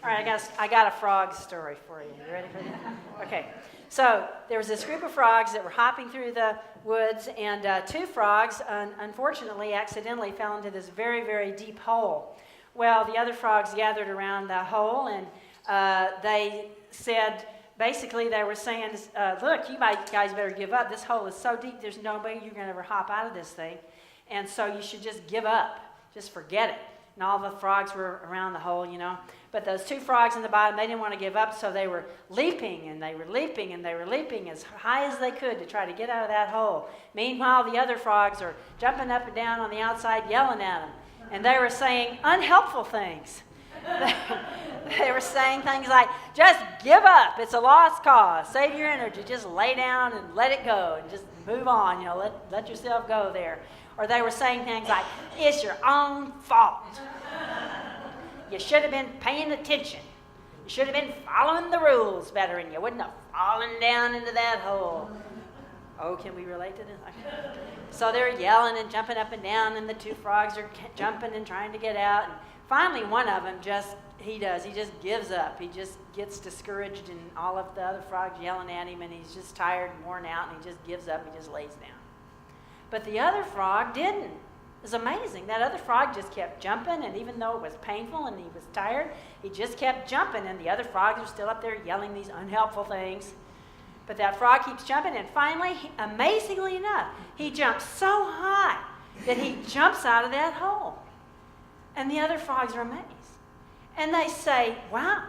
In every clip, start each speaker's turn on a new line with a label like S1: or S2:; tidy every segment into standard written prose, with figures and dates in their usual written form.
S1: All right, I got a frog story for you. You ready for this? Okay. So there was this group of frogs that were hopping through the woods, and two frogs, unfortunately, accidentally fell into this very, very deep hole. Well, the other frogs gathered around the hole, and they said, basically, they were saying, look, you guys better give up. This hole is so deep, there's no way you're going to ever hop out of this thing. And so you should just give up. Just forget it. And all the frogs were around the hole, you know. But those two frogs in the bottom, they didn't want to give up, so they were leaping, and they were leaping, and they were leaping as high as they could to try to get out of that hole. Meanwhile, the other frogs are jumping up and down on the outside, yelling at them. And they were saying unhelpful things. They were saying things like, just give up. It's a lost cause. Save your energy. Just lay down and let it go and just move on. You know, let yourself go there. Or they were saying things like, it's your own fault. You should have been paying attention. You should have been following the rules better, and you wouldn't have fallen down into that hole. Oh, can we relate to this? So they're yelling and jumping up and down, and the two frogs are jumping and trying to get out. And finally, one of them he just gives up. He just gets discouraged, and all of the other frogs yelling at him, and he's just tired and worn out, and he just gives up. He just lays down. But the other frog didn't. It was amazing. That other frog just kept jumping, and even though it was painful and he was tired, he just kept jumping, and the other frogs are still up there yelling these unhelpful things. But that frog keeps jumping, and finally, amazingly enough, he jumps so high that he jumps out of that hole. And the other frogs are amazed. And they say, wow,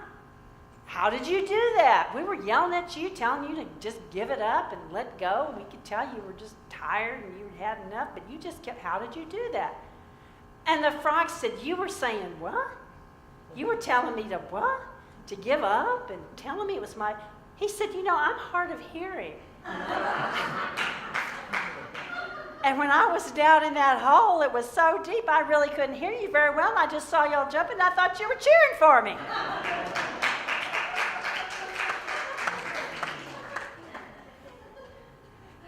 S1: how did you do that? We were yelling at you, telling you to just give it up and let go. We could tell you were just tired and you had enough, but you just kept, how did you do that? And the frog said, you were saying what? You were telling me to what? To give up and telling me it was my... He said, you know, I'm hard of hearing. And when I was down in that hole, it was so deep, I really couldn't hear you very well. And I just saw y'all jumping, and I thought you were cheering for me.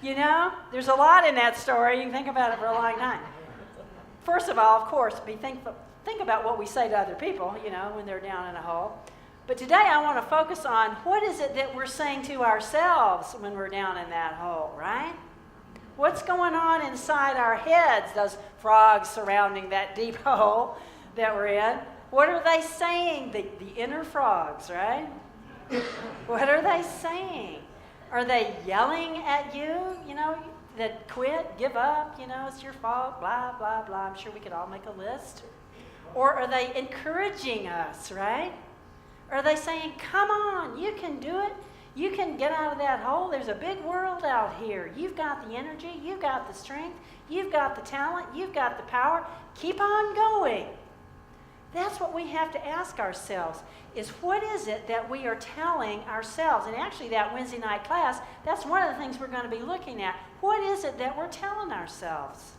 S1: You know, there's a lot in that story. You can think about it for a long time. First of all, of course, think about what we say to other people, you know, when they're down in a hole. But today I want to focus on what is it that we're saying to ourselves when we're down in that hole, right? What's going on inside our heads, those frogs surrounding that deep hole that we're in? What are they saying, the inner frogs, right? What are they saying? Are they yelling at you, you know, that quit, give up, you know, it's your fault, blah, blah, blah. I'm sure we could all make a list. Or are they encouraging us, right? Are they saying, come on, you can do it. You can get out of that hole. There's a big world out here. You've got the energy. You've got the strength. You've got the talent. You've got the power. Keep on going. That's what we have to ask ourselves, is what is it that we are telling ourselves? And actually that Wednesday night class, that's one of the things we're going to be looking at. What is it that we're telling ourselves?